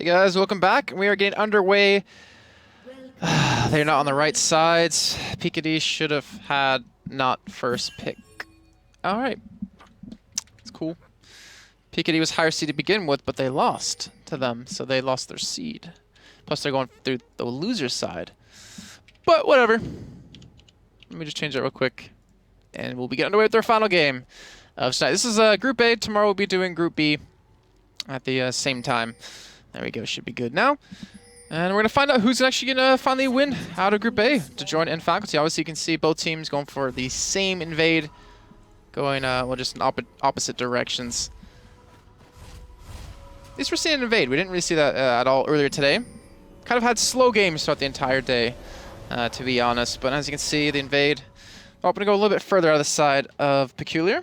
Hey guys, welcome back. We are getting underway. They're not on the right sides. Piketty should have had not first pick. Alright. It's cool. Piketty was higher seed to begin with, but they lost to them, so they lost their seed. Plus they're going through the loser side. But whatever. Let me just change that real quick. And we'll be getting underway with our final game of tonight. This is Group A. Tomorrow we'll be doing Group B at the same time. There we go. Should be good now. And we're going to find out who's actually going to finally win out of Group A to join in faculty. Obviously, you can see both teams going for the same invade. Going, well, just in opposite directions. At least we're seeing an invade. We didn't really see that at all earlier today. Kind of had slow games throughout the entire day, to be honest. But as you can see, the invade opting to go a little bit further out of the side of Peculiar.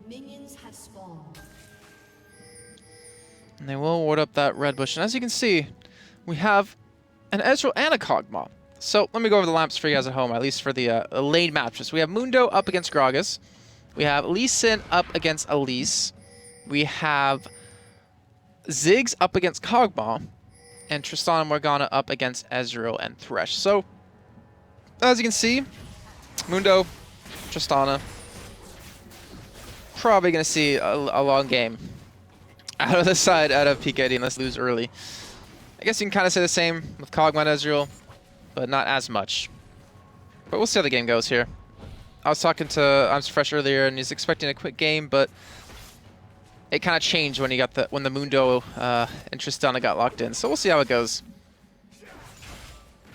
Minions have spawned. And they will ward up that red bush. And as you can see, we have an Ezreal and a Kog'Maw. So let me go over the lamps for you guys at home, at least for the lane matches. We have Mundo up against Gragas. We have Lee Sin up against Elise. We have Ziggs up against Kog'Maw. And Tristana Morgana up against Ezreal and Thresh. So, as you can see, Mundo, Tristana, probably going to see a long game out of the side, out of Piketty, unless lose early. I guess you can kind of say the same with Kog'Maw and Ezreal, but not as much. But we'll see how the game goes here. I was talking to I'm Fresh earlier, and he's expecting a quick game, but it kind of changed when he got when the Mundo and Tristana got locked in. So we'll see how it goes.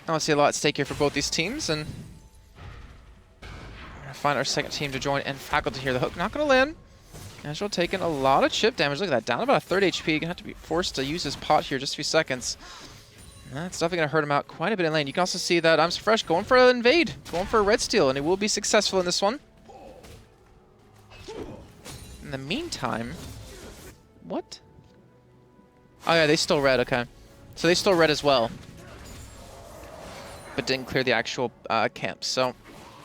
I want to see a lot at stake here for both these teams, and we're gonna find our second team to join in faculty here. The hook not gonna land. Ezreal taking a lot of chip damage. Look at that, down about a third HP. Gonna have to be forced to use his pot here just a few seconds. That's definitely going to hurt him out quite a bit in lane. You can also see that I'm Fresh going for an invade, going for a red steal, and he will be successful in this one. In the meantime, what? Oh yeah, they stole red, okay. So they stole red as well, but didn't clear the actual camp. So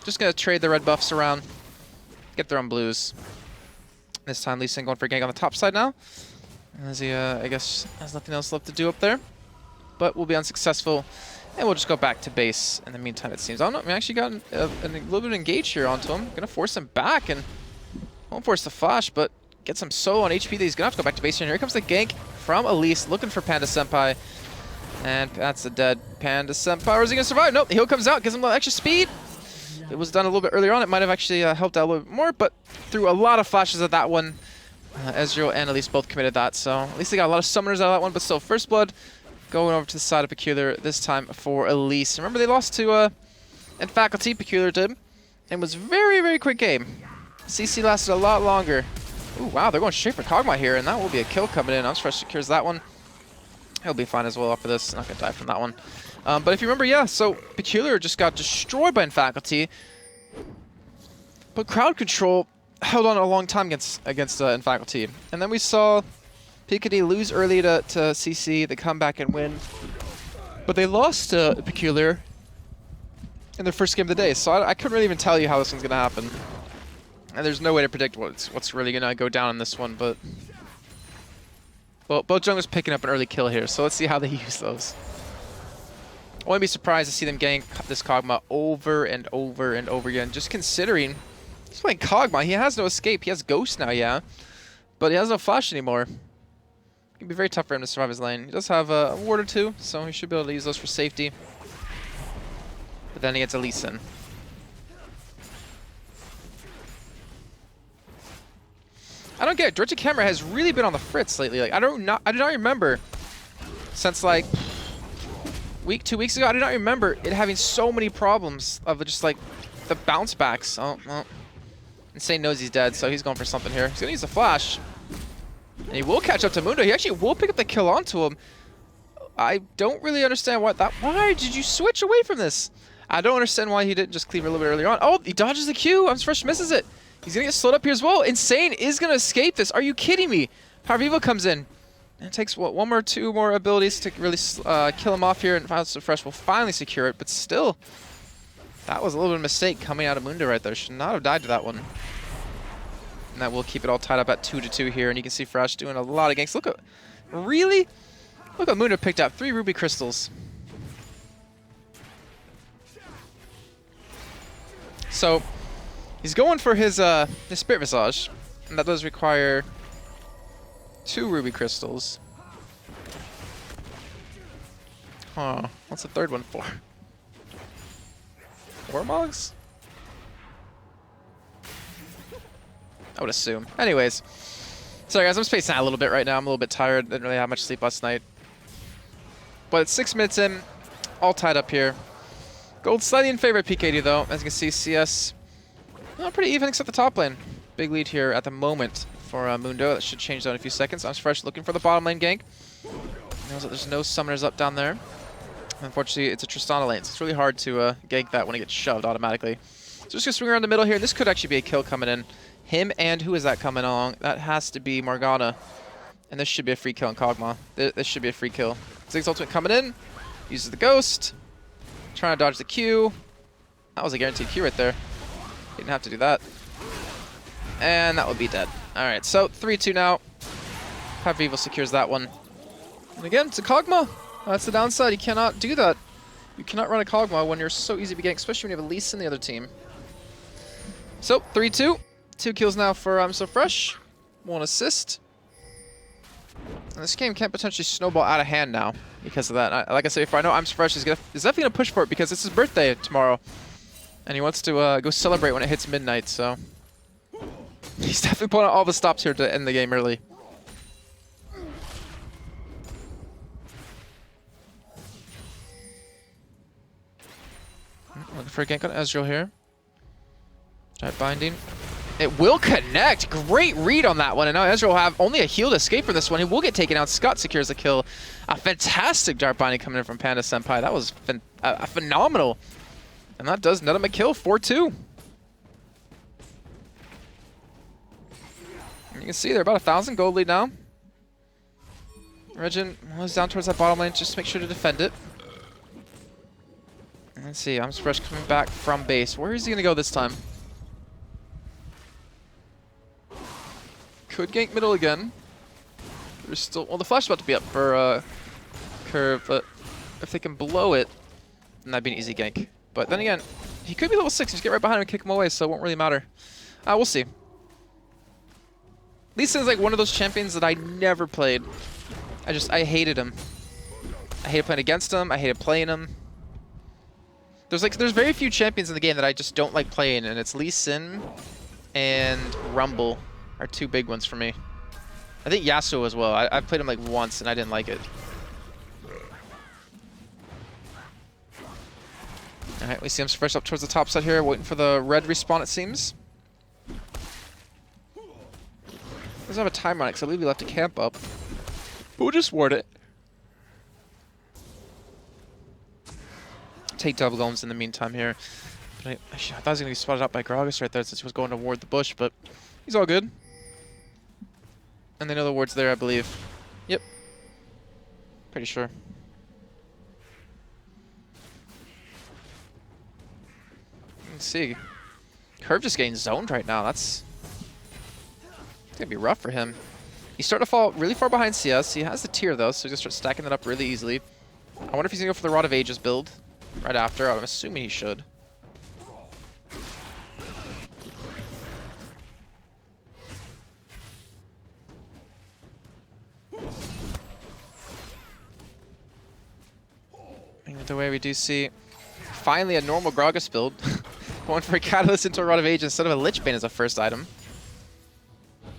just going to trade the red buffs around, get their own blues. This time Lee Sin going for a gank on the top side now, as he, I guess, has nothing else left to do up there. But we'll be unsuccessful, and we'll just go back to base in the meantime, it seems. I don't know, we actually got a little bit of engage here onto him. Gonna force him back, and won't force the flash, but get some solo on HP that he's gonna have to go back to base here. And here comes the gank from Elise, looking for Panda Senpai. And that's a dead Panda Senpai. Or is he gonna survive? Nope, the heal comes out, gives him a little extra speed. If it was done a little bit earlier on, it might have actually helped out a little bit more, but through a lot of flashes of that one, Ezreal and Elise both committed that, so at least they got a lot of summoners out of that one, but still, first blood going over to the side of Peculiar, this time for Elise. Remember, they lost to in faculty, Peculiar did. And was very, very quick game. CC lasted a lot longer. Ooh, wow, they're going straight for Kog'Maw here, and that will be a kill coming in. Unfresh secures that one. He'll be fine as well after this. Not going to die from that one. But if you remember, yeah, so Peculiar just got destroyed by Faculty. But crowd control held on a long time against Faculty. And then we saw Piketty lose early to CC, they come back and win. But they lost to Peculiar in their first game of the day, so I couldn't really even tell you how this one's going to happen. And there's no way to predict what's really going to go down in this one, but... Well, both junglers picking up an early kill here, so let's see how they use those. I wouldn't be surprised to see them gank this Kog'Maw over and over and over again, just considering he's playing Kog'Maw. He has no escape. He has Ghost now, yeah, but he has no flash anymore. It can be very tough for him to survive his lane. He does have a ward or two, so he should be able to use those for safety. But then he gets a Lee Sin. I don't get it. Direct to camera has really been on the fritz lately. Like I do not remember since like week, 2 weeks ago. I do not remember it having so many problems of just like the bounce backs. Oh well. Insane knows he's dead, so he's going for something here. He's gonna use a flash. And he will catch up to Mundo. He actually will pick up the kill onto him. I don't really understand why did you switch away from this? I don't understand why he didn't just cleave a little bit earlier on. Oh, he dodges the Q. Fresh misses it. He's going to get slowed up here as well. Insane is going to escape this. Are you kidding me? Power Vivo comes in. And it takes, what, one or two more abilities to really kill him off here. And Fresh will finally secure it. But still, That was a little bit of a mistake coming out of Mundo right there. Should not have died to that one. And that will keep it all tied up at 2-2 here. And you can see Fresh doing a lot of ganks. Look at, really? Look at Mundo picked up 3 ruby crystals. So he's going for his Spirit Visage, and that does require 2 ruby crystals. Huh, what's the third one for? Warmogs? I would assume. Anyways, sorry guys, I'm spacing out a little bit right now. I'm a little bit tired. Didn't really have much sleep last night. But it's 6 minutes in, all tied up here. Gold slightly in favor of PKD though. As you can see, CS pretty even except the top lane. Big lead here at the moment for Mundo. That should change though in a few seconds. I'm Fresh looking for the bottom lane gank. Knows that there's no summoners up down there. Unfortunately, it's a Tristana lane, so it's really hard to gank that when it gets shoved automatically. So just gonna swing around the middle here. This could actually be a kill coming in. Him and who is that coming along? That has to be Morgana. And this should be a free kill on Kog'Maw. This should be a free kill. Zig's ultimate coming in. Uses the ghost. Trying to dodge the Q. That was a guaranteed Q right there. Didn't have to do that. And that would be dead. Alright, so 3-2 now. Have Evil secures that one. And again, it's a Kog'Maw. That's the downside. You cannot do that. You cannot run a Kog'Maw when you're so easy to be ganked, especially when you have a Lee Sin in the other team. So, 3-2. 2 kills now for So Fresh. 1 assist. And this game can potentially snowball out of hand now because of that. Like I said before, I know I'm So Fresh is definitely going to push for it because it's his birthday tomorrow. And he wants to go celebrate when it hits midnight, so... He's definitely pulling out all the stops here to end the game early. Looking for a gank on Ezreal here. Giant binding. It will connect. Great read on that one. And now Ezreal will have only a healed escape from this one. He will get taken out. Scott secures the kill. A fantastic dart binding coming in from Panda Senpai. That was phenomenal. And that does net him a kill. 4-2. You can see they're about 1,000 gold lead now. Regin was down towards that bottom lane. Just make sure to defend it. Let's see. I'm Fresh coming back from base. Where is he going to go this time? Could gank middle again. There's still... Well, the flash is about to be up for curve, but if they can blow it, then that'd be an easy gank. But then again, he could be level 6. Just get right behind him and kick him away, so it won't really matter. We'll see. Lee Sin's like one of those champions that I never played. I hated him. I hated playing against him. I hated playing him. There's very few champions in the game that I just don't like playing, and it's Lee Sin and Rumble are 2 big ones for me. I think Yasuo as well. I played him like once and I didn't like it. Alright, we see him Fresh up towards the top side here, waiting for the red respawn it seems. Doesn't have a time on it because I believe he left a camp up. But we'll just ward it. Take double golems in the meantime here. But I thought he was going to be spotted up by Gragas right there since he was going to ward the bush, but he's all good. And they know the ward's there, I believe. Yep. Pretty sure. Let's see. Curve just getting zoned right now. That's going to be rough for him. He's starting to fall really far behind CS. He has the tier, though, so he's going to start stacking that up really easily. I wonder if he's going to go for the Rod of Ages build right after. I'm assuming he should. Either way, we do see finally a normal Gragas build. Going for a Catalyst into a Rod of Age instead of a Lich Bane as a first item.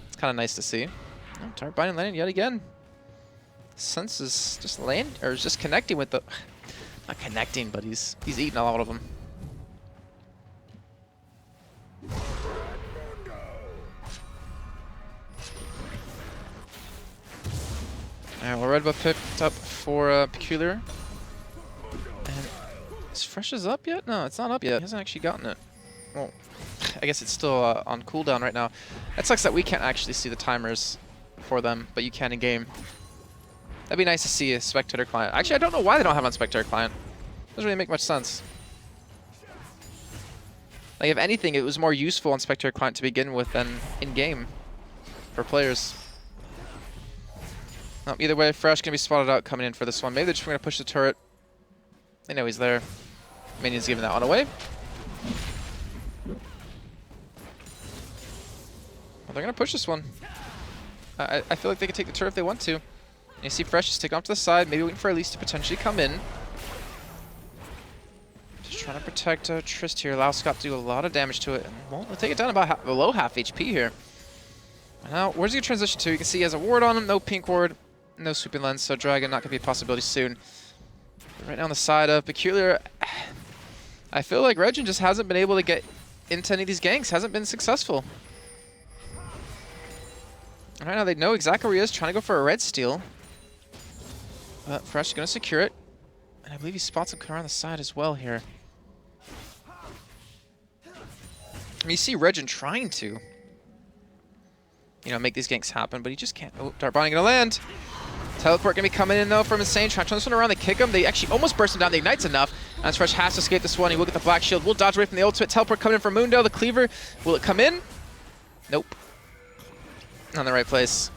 It's kind of nice to see. Oh, Dart Binding landing yet again. Sense is just just connecting with the... Not connecting, but he's eating a lot of them. Alright, well, red buff picked up for Peculiar. And is Fresh's up yet? No, it's not up yet. He hasn't actually gotten it. Well, I guess it's still on cooldown right now. It sucks that we can't actually see the timers for them, but you can in game. That'd be nice to see a spectator client. Actually, I don't know why they don't have it on spectator client. Doesn't really make much sense. Like, if anything, it was more useful on Spectator Client to begin with than in-game for players. Either way, Fresh can be spotted out coming in for this one. Maybe they're just going to push the turret. They know he's there. Minion's giving that one away. Well, they're going to push this one. I feel like they can take the turret if they want to. And you see Fresh just take off to the side, maybe waiting for Elise to potentially come in. Just trying to protect Trist here. Allow Scott to do a lot of damage to it. And well, they'll take it down about below half HP here. Now, where's he going to transition to? You can see he has a ward on him, no pink ward, no sweeping lens, so Dragon not going to be a possibility soon. But right now on the side of Peculiar, I feel like Regin just hasn't been able to get into any of these ganks, hasn't been successful. And right now they know exactly where he is, trying to go for a red steal. But Fresh is going to secure it. And I believe he spots him coming around the side as well here. I mean, you see Regin trying to, you know, make these ganks happen, but he just can't. Oh, Dart Bonding gonna land. Teleport gonna be coming in though from Insane, trying to turn this one around. They kick him. They actually almost burst him down. The Ignite's enough. And Fresh has to escape this one. He will get the Black Shield. Will dodge away from the ultimate. Teleport coming in from Mundo. The Cleaver. Will it come in? Nope. Not in the right place.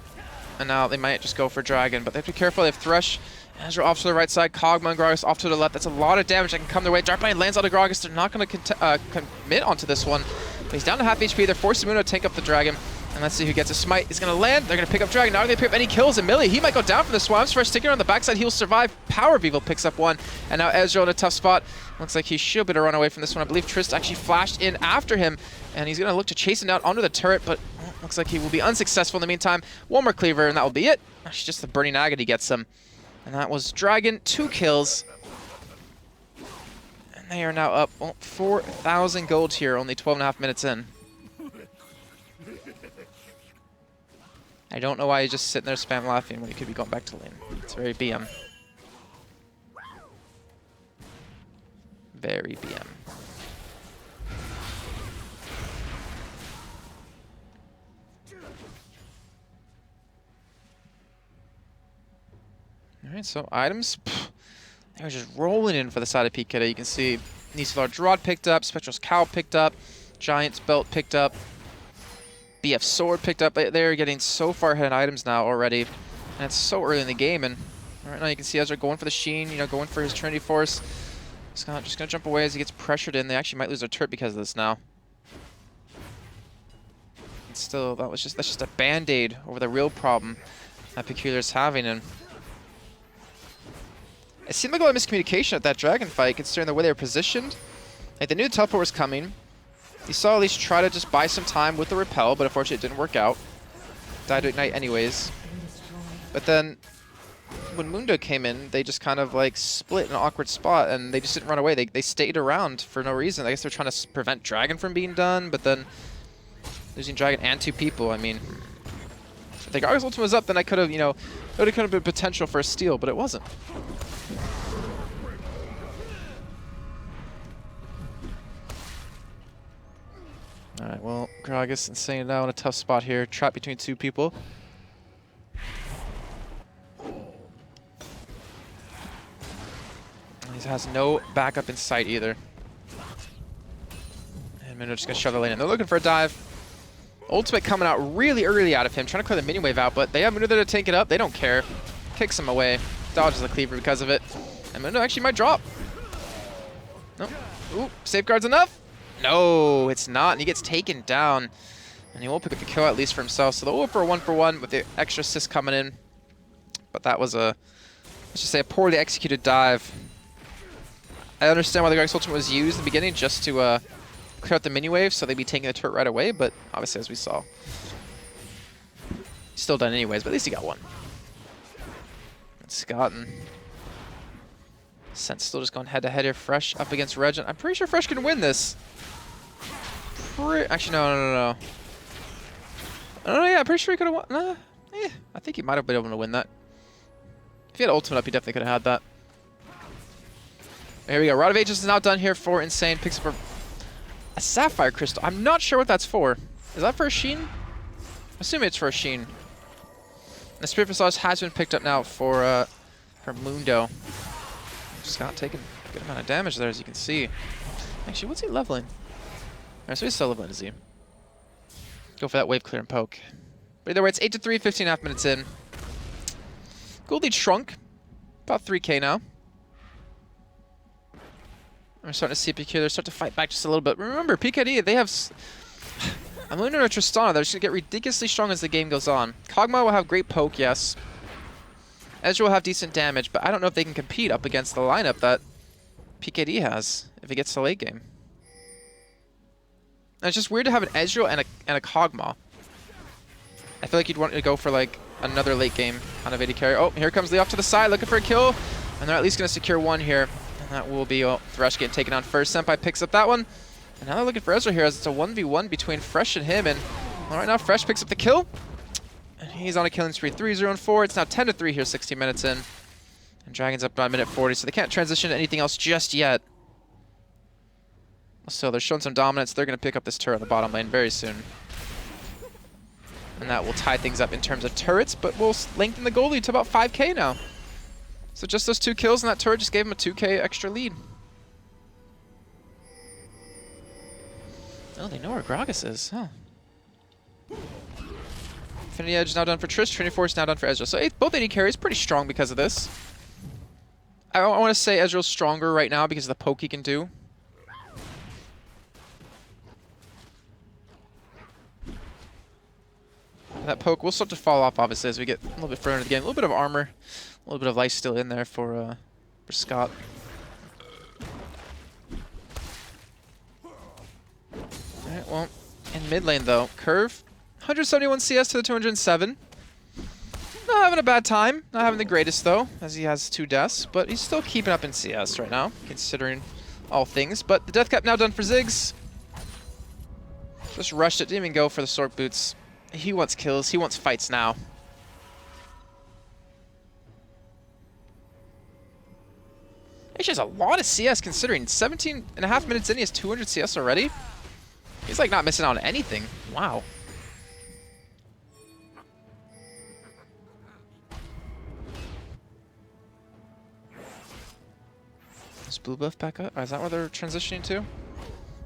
And now they might just go for Dragon, but they have to be careful. They have Thresh. Ezreal off to the right side. Kog'Maw and Gragas off to the left. That's a lot of damage that can come their way. Darkbite lands on the Gragas. They're not going to commit onto this one. But he's down to half HP. They're forcing Mundo to tank up the Dragon. And let's see who gets a smite. He's going to land. They're going to pick up Dragon. Not going to pick up any kills. And Millie, he might go down for the Swamps. Fresh sticking on the backside. He'll survive. Power of Evil picks up one. And now Ezreal in a tough spot. Looks like he should be able to run away from this one. I believe Trist actually flashed in after him. And he's going to look to chase him down onto the turret. But looks like he will be unsuccessful in the meantime. One more Cleaver, and that will be it. Actually, just the Burning Agony gets him. And that was Dragon. 2 kills. And they are now up 4,000 gold here, only 12.5 minutes in. I don't know why he's just sitting there spam laughing when he could be going back to lane. It's very BM. Very BM. Alright, so items. They were just rolling in for the side of PK. You can see Nisvalar's Rod picked up, Spectral's Cowl picked up, Giant's Belt picked up, BF Sword picked up. They're getting so far ahead in items now already. And it's so early in the game. And right now you can see Ezra going for the Sheen, you know, going for his Trinity Force. He's just going to jump away as he gets pressured in. They actually might lose their turret because of this now. And still, that's just a band-aid over the real problem that Peculiar's having. And it seemed like a lot of miscommunication at that Dragon fight, considering the way they were positioned. Like, they knew the teleport was coming. You saw at least try to just buy some time with the repel, but unfortunately it didn't work out. Died to Ignite anyways. But then, when Mundo came in, they just kind of like split in an awkward spot, and they just didn't run away. They stayed around for no reason. I guess they're trying to prevent Dragon from being done, but then losing Dragon and 2 people, I mean, if the Gargoyle's ultimate was up, then I could have, you know, it would have kind of been potential for a steal, but it wasn't. Alright, well, Gragas Insane now in a tough spot here, trapped between 2 people. He has no backup in sight either. And Mundo just gonna shove the lane in. They're looking for a dive. Ultimate coming out really early out of him, trying to clear the minion wave out, but they have Mundo there to tank it up. They don't care. Kicks him away. Dodges the Cleaver because of it. And Mundo actually might drop. Nope. Ooh, safeguard's enough? No, it's not, and he gets taken down. And he will pick up the kill at least for himself. So they'll go for a 1-for-1 with the extra assist coming in. But that was a, let's just say, a poorly executed dive. I understand why the Gargoyle's ultimate was used in the beginning, just to clear out the mini wave, so they'd be taking the turret right away. But obviously, as we saw, still done anyways. But at least he got one. And Scott and Sense still just going head-to-head here. Fresh up against Regin. I'm pretty sure Fresh can win this. Actually, no. Oh, yeah, I'm pretty sure he could have won. Nah, yeah, I think he might have been able to win that. If he had ultimate up, he definitely could have had that. Here we go. Rod of Ages is now done here for Insane. Picks up a Sapphire Crystal. I'm not sure what that's for. Is that for a Sheen? I'm assuming it's for a Sheen. The Spirit Facade has been picked up now for Mundo. Scott taking a good amount of damage there, as you can see. Actually, what's he leveling? Alright, so he's solo mode, is he? Go for that wave clear and poke. But either way, it's 8-3, 15.5 minutes in. Gold lead shrunk. About 3k now. We're starting to see PK. They're starting to fight back just a little bit. Remember, PKD, they have... I'm looking at Tristana. They're just going to get ridiculously strong as the game goes on. Kog'Maw will have great poke, yes. Ezreal will have decent damage, but I don't know if they can compete up against the lineup that PKD has if he gets to late game. And it's just weird to have an Ezreal and a Kog'Maw. I feel like you'd want to go for like another late game on a AD carry. Oh, here comes Lee off to the side looking for a kill. And they're at least going to secure one here. And that will be Thresh getting taken on first. Senpai picks up that one. And now they're looking for Ezreal here as it's a 1v1 between Fresh and him. And well, right now Fresh picks up the kill. And he's on a killing spree. 3-0-4. It's now 10-3 here, 16 minutes in. And Dragon's up by minute 40, so they can't transition to anything else just yet. So they're showing some dominance. They're going to pick up this turret on the bottom lane very soon. And that will tie things up in terms of turrets, but we'll lengthen the goal lead to about 5k now. So just those 2 kills and that turret just gave him a 2k extra lead. Oh, they know where Gragas is, huh? Infinity Edge now done for Trish, Trinity Force now done for Ezreal. So both AD carries pretty strong because of this. I want to say Ezreal's stronger right now because of the poke he can do. That poke will start to fall off, obviously, as we get a little bit further into the game. A little bit of armor, a little bit of life still in there for Scott. Alright, well, in mid lane, though, Curve, 171 CS to the 207. Not having a bad time. Not having the greatest, though, as he has 2 deaths. But he's still keeping up in CS right now, considering all things. But the death cap now done for Ziggs. Just rushed it. Didn't even go for the Sork Boots. He wants kills. He wants fights now. Actually has a lot of CS considering 17.5 minutes in, he has 200 CS already. He's like not missing out on anything. Wow. Is blue buff back up? Is that where they're transitioning to?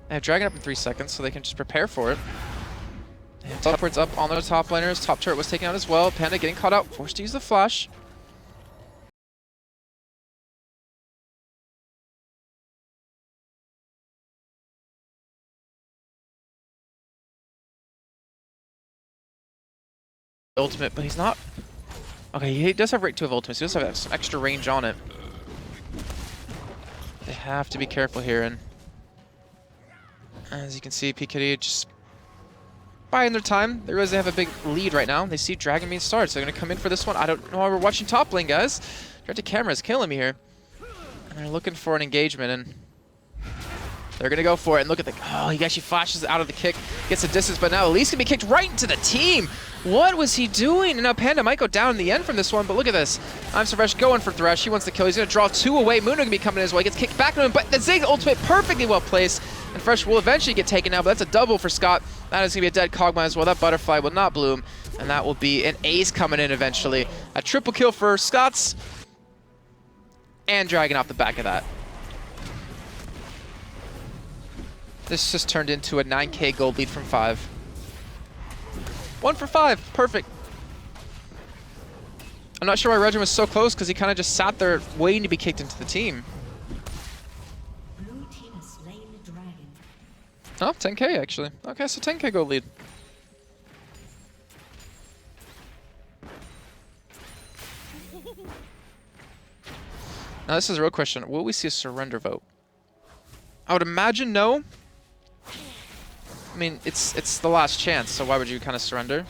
They have Dragon up in 3 seconds, so they can just prepare for it. And teleports up on the top laners. Top turret was taken out as well. Panda getting caught out, forced to use the flash. Ultimate, but he's not. Okay, he does have rate 2 of ultimate, so he does have some extra range on it. They have to be careful here, and as you can see, PKD just buying their time. They realize they have a big lead right now. They see Dragon being started, so they're going to come in for this one. I don't know why we're watching top lane, guys. Direct to camera is killing me here. And they're looking for an engagement, and they're going to go for it. And look at the... Oh, he actually flashes out of the kick, gets the distance, but now Elise can be kicked right into the team. What was he doing? And now Panda might go down in the end from this one, but look at this. I'm Fresh going for Thresh. He wants to kill. He's going to draw 2 away. Muno going to be coming in as well. He gets kicked back to him, but the Zig ultimate perfectly well placed. And Fresh will eventually get taken out, but that's a double for Scott. That is going to be a dead Kog'Maw as well. That butterfly will not bloom, and that will be an ace coming in eventually. A triple kill for Scott's, and Dragon off the back of that. This just turned into a 9k gold lead from 5. 1 for 5, perfect. I'm not sure why Regin was so close, because he kind of just sat there waiting to be kicked into the team. Blue team has slain the dragon. Oh, 10k actually. Okay, so 10k gold lead. Now this is a real question. Will we see a surrender vote? I would imagine no. I mean, it's the last chance, so why would you kind of surrender?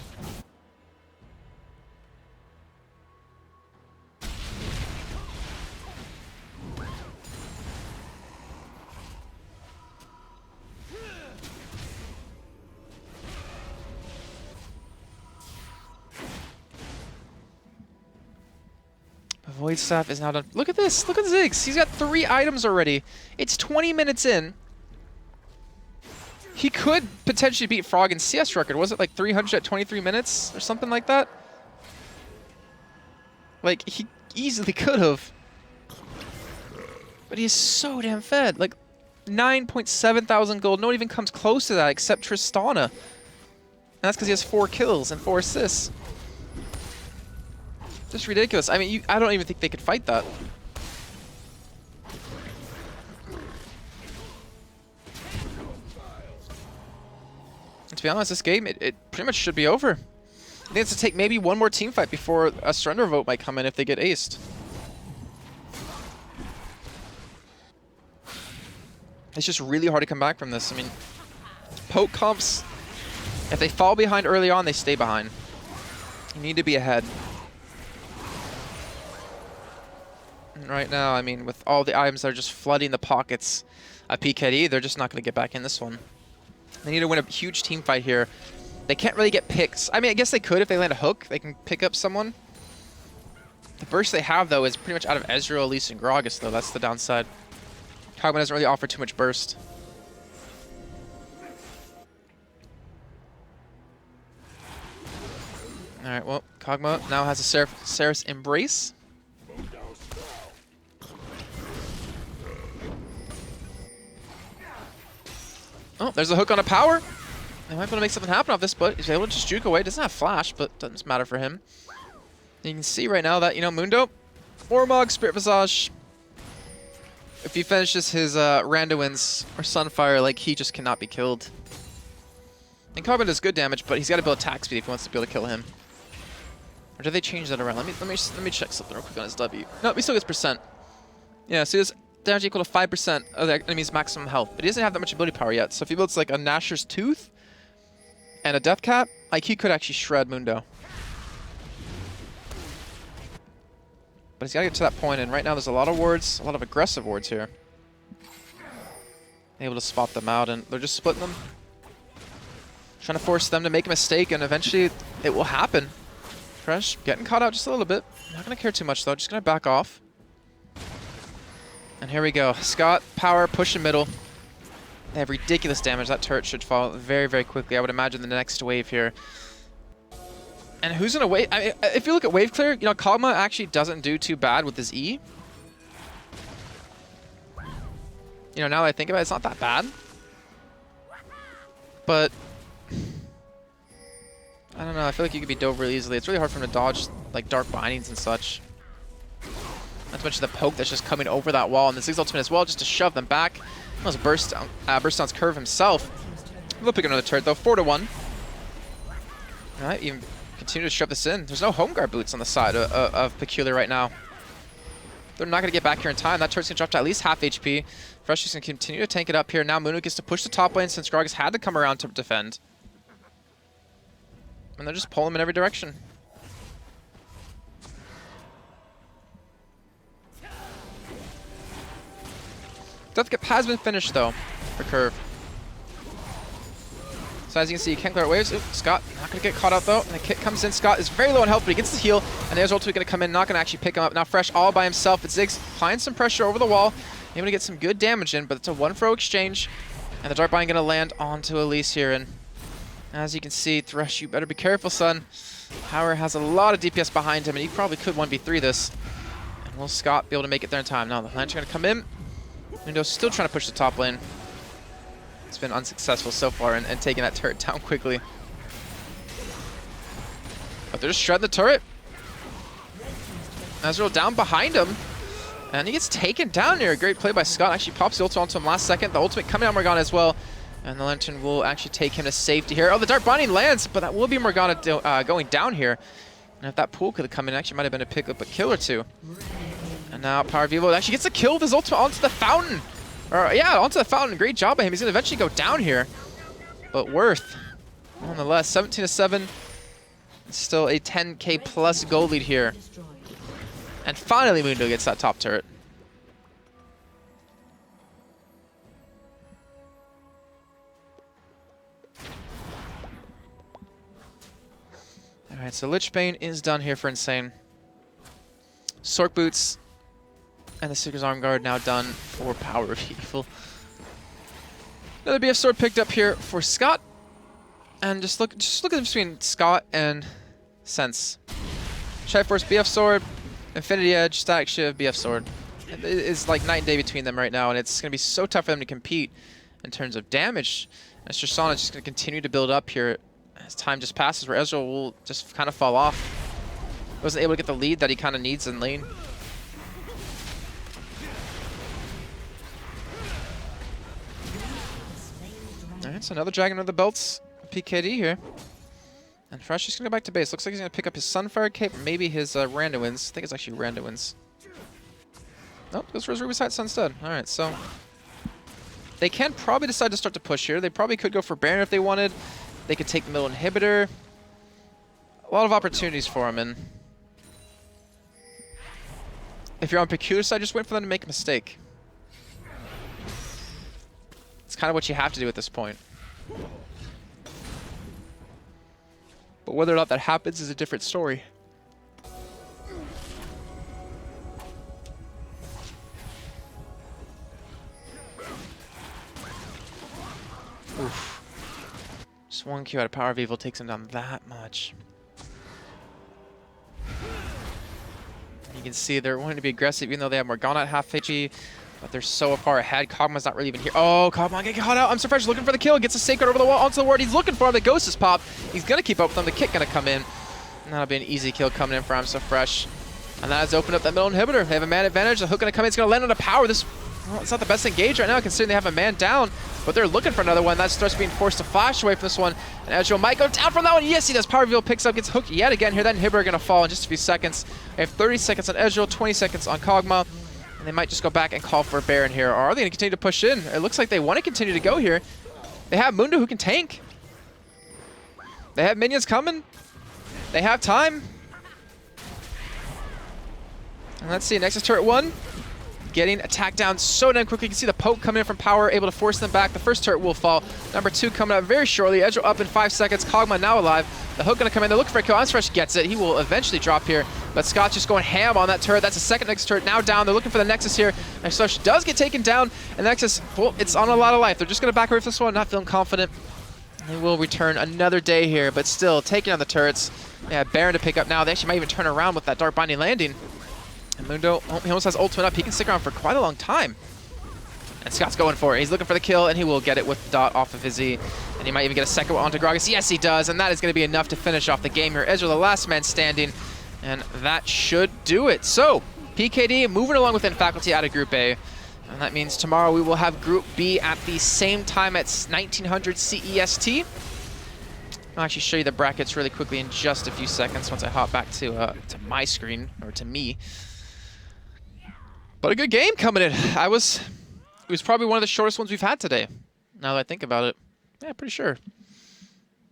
Void Staff is now done. Look at this. Look at Ziggs. He's got 3 items already. It's 20 minutes in. He could potentially beat Frog in CS record. Was it like 300 at 23 minutes or something like that? Like, he easily could have. But he's so damn fed. Like, 9.7 thousand gold. No one even comes close to that except Tristana. And that's because he has 4 kills and 4 assists. Just ridiculous. I mean, I don't even think they could fight that. To be honest, this game, it pretty much should be over. I think it's to take maybe one more team fight before a surrender vote might come in if they get aced. It's just really hard to come back from this. I mean, poke comps, if they fall behind early on, they stay behind. You need to be ahead. And right now, I mean, with all the items that are just flooding the pockets of PKD, they're just not going to get back in this one. They need to win a huge team fight here. They can't really get picks. I mean, I guess they could if they land a hook. They can pick up someone. The burst they have, though, is pretty much out of Ezreal, Elise, and Gragas, though. That's the downside. Kog'Maw doesn't really offer too much burst. Alright, well, Kog'Maw now has a Seraph Embrace. Oh, there's a hook on a power. They might be able to make something happen off this, but he's able to just juke away. Doesn't have flash, but doesn't matter for him. You can see right now that, you know, Mundo, Ormog, Spirit Visage, if he finishes his Randuin's or Sunfire, like, he just cannot be killed. And Kog'Maw does good damage, but he's got to build attack speed if he wants to be able to kill him. Or did they change that around? Let me check something real quick on his W. No, he still gets percent. Yeah, so he has damage equal to 5% of the enemy's maximum health, but he doesn't have that much ability power yet. So if he builds like a Gnasher's Tooth and a Death Cap, like, he could actually shred Mundo. But he's got to get to that point, and right now there's a lot of wards, a lot of aggressive wards here. Able to spot them out, and they're just splitting them. Trying to force them to make a mistake, and eventually it will happen. Fresh getting caught out just a little bit. Not going to care too much, though. Just going to back off. And here we go. Scott, power, push in middle. They have ridiculous damage. That turret should fall very, very quickly. I would imagine the next wave here. And who's going to wait? I mean, if you look at wave clear, you know, Kog'Maw actually doesn't do too bad with his E. You know, now that I think about it, it's not that bad. But I don't know. I feel like you could be dove really easily. It's really hard for him to dodge, like, dark bindings and such. Not to mention the poke that's just coming over that wall, and the Ziggs ultimate as well, just to shove them back. Almost burst down's curve himself. We'll pick another turret, though. 4-1. All right, even continue to shove this in. There's no home guard boots on the side of Peculiar right now. They're not going to get back here in time. That turret's going to drop to at least half HP. Fresh is going to continue to tank it up here. Now Mundo gets to push the top lane since Gragas had to come around to defend. And they're just pulling him in every direction. Death Cap has been finished, though, for Curve. So as you can see, you can't clear out waves. Ooh, Scott not going to get caught out, though. And the kick comes in. Scott is very low on health, but he gets the heal. And there's ultimate going to come in, not going to actually pick him up. Now Fresh all by himself. It's Ziggs applying some pressure over the wall. Able to get some good damage in, but it's a 1-throw exchange. And the Dark Bind going to land onto Elise here. And as you can see, Thresh, you better be careful, son. Power has a lot of DPS behind him, and he probably could 1v3 this. And will Scott be able to make it there in time? Now the Lantern's going to come in. Mundo's still trying to push the top lane. It's been unsuccessful so far in taking that turret down quickly. But they're just shredding the turret. Ezreal down behind him. And he gets taken down here. Great play by Scott. Actually pops the ult onto him last second. The ultimate coming on Morgana as well. And the Lantern will actually take him to safety here. Oh, the Dark Binding lands, but that will be Morgana going down here. And if that pool could have come in, actually might have been a pick up a kill or two. And now Power Vivo actually gets a kill with his ultimate onto the fountain. Or, yeah, onto the fountain. Great job by him. He's going to eventually go down here. But worth, nonetheless, 17-7. Still a 10k plus gold lead here. And finally Mundo gets that top turret. Alright, so Lichbane is done here for Insane. Sork Boots and the Seeker's Arm Guard now done for Power of Evil. Another BF Sword picked up here for Scott. And just look at the difference between Scott and Sense. Triforce BF Sword, Infinity Edge, Static Shiv, BF Sword. is like night and day between them right now, and it's going to be so tough for them to compete in terms of damage. As Tristana is just going to continue to build up here as time just passes, where Ezreal will just kind of fall off. Wasn't able to get the lead that he kind of needs in lane. Alright, so another dragon with the belts. PKD here. And Fresh is going to go back to base. Looks like he's going to pick up his Sunfire Cape, or maybe his Randuin's. I think it's actually Randuin's. Nope, goes for his Ruby Sight Sun instead. Alright, so they can probably decide to start to push here. They probably could go for Baron if they wanted. They could take the middle inhibitor. A lot of opportunities for him, and if you're on Peculiar side, just wait for them to make a mistake. It's kind of what you have to do at this point. But whether or not that happens is a different story. Oof. Just one Q out of Power of Evil takes him down that much. You can see they're wanting to be aggressive even though they have Morgana at half HP. But they're so far ahead. Kog'Maw's not really even here. Oh, Kog'Maw getting caught out. I'm so fresh looking for the kill. Gets a Sacred over the wall onto the ward. He's looking for him. The Ghost is popped. He's going to keep up with them. The kick going to come in. And that'll be an easy kill coming in for I'm so fresh. And that has opened up that middle inhibitor. They have a man advantage. The hook going to come in. It's going to land on a power. This, well, it's not the best engage right now considering they have a man down. But they're looking for another one. That's Thresh being forced to flash away from this one. And Ezreal might go down from that one. Yes, he does. Power Reveal picks up, gets hooked yet again here. That inhibitor going to fall in just a few seconds. They have 30 seconds on Ezreal, 20 seconds on Kog'Maw. And they might just go back and call for a Baron here. Or are they going to continue to push in? It looks like they want to continue to go here. They have Mundo who can tank. They have minions coming. They have time. And let's see, Nexus turret 1. Getting attacked down so damn quickly. You can see the poke coming in from power, able to force them back. The first turret will fall. Number 2 coming up very shortly. Ezreal up in 5 seconds. Kog'Maw now alive. The hook going to come in. They're looking for a kill. Fresh gets it. He will eventually drop here. But Scott's just going ham on that turret. That's a second Nexus turret now down. They're looking for the Nexus here. And Slush does get taken down. And Nexus, well, it's on a lot of life. They're just going to back away from this one. Not feeling confident. They will return another day here. But still, taking on the turrets. They have Baron to pick up now. They actually might even turn around with that Dark Binding landing. And Mundo, oh, he almost has ultimate up. He can stick around for quite a long time. And Scott's going for it. He's looking for the kill, and he will get it with Dot off of his E. And he might even get a second one onto Gragas. Yes, he does, and that is going to be enough to finish off the game here. Ezreal, the last man standing, and that should do it. So, PKD moving along within Faculty out of Group A. And that means tomorrow we will have Group B at the same time at 1900 CEST. I'll actually show you the brackets really quickly in just a few seconds once I hop back to my screen, or to me. But a good game coming in. It was probably one of the shortest ones we've had today. Now that I think about it. Yeah, pretty sure.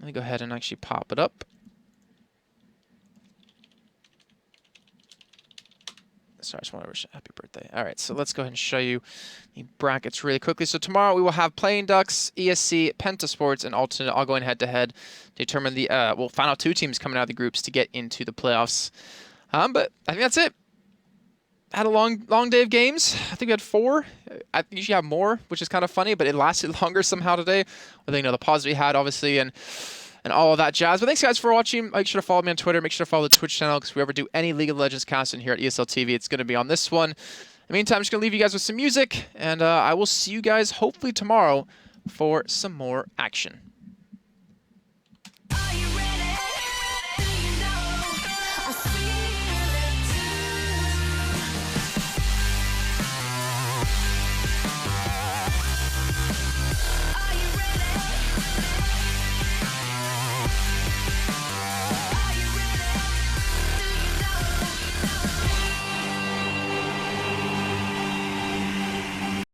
Let me go ahead and actually pop it up. Sorry, I just want to wish a happy birthday. All right, so let's go ahead and show you the brackets really quickly. So tomorrow we will have Playing Ducks, ESC, Pentasports, and Alternate all going head-to-head to determine the final 2 teams coming out of the groups to get into the playoffs. But I think that's it. Had a long day of games. I think we had 4. I usually have more, which is kind of funny, but it lasted longer somehow today. With, you know, the pause we had, obviously, and all of that jazz. But thanks, guys, for watching. Make sure to follow me on Twitter. Make sure to follow the Twitch channel, because if we ever do any League of Legends casting here at ESL TV, it's going to be on this one. In the meantime, I'm just going to leave you guys with some music, and I will see you guys hopefully tomorrow for some more action.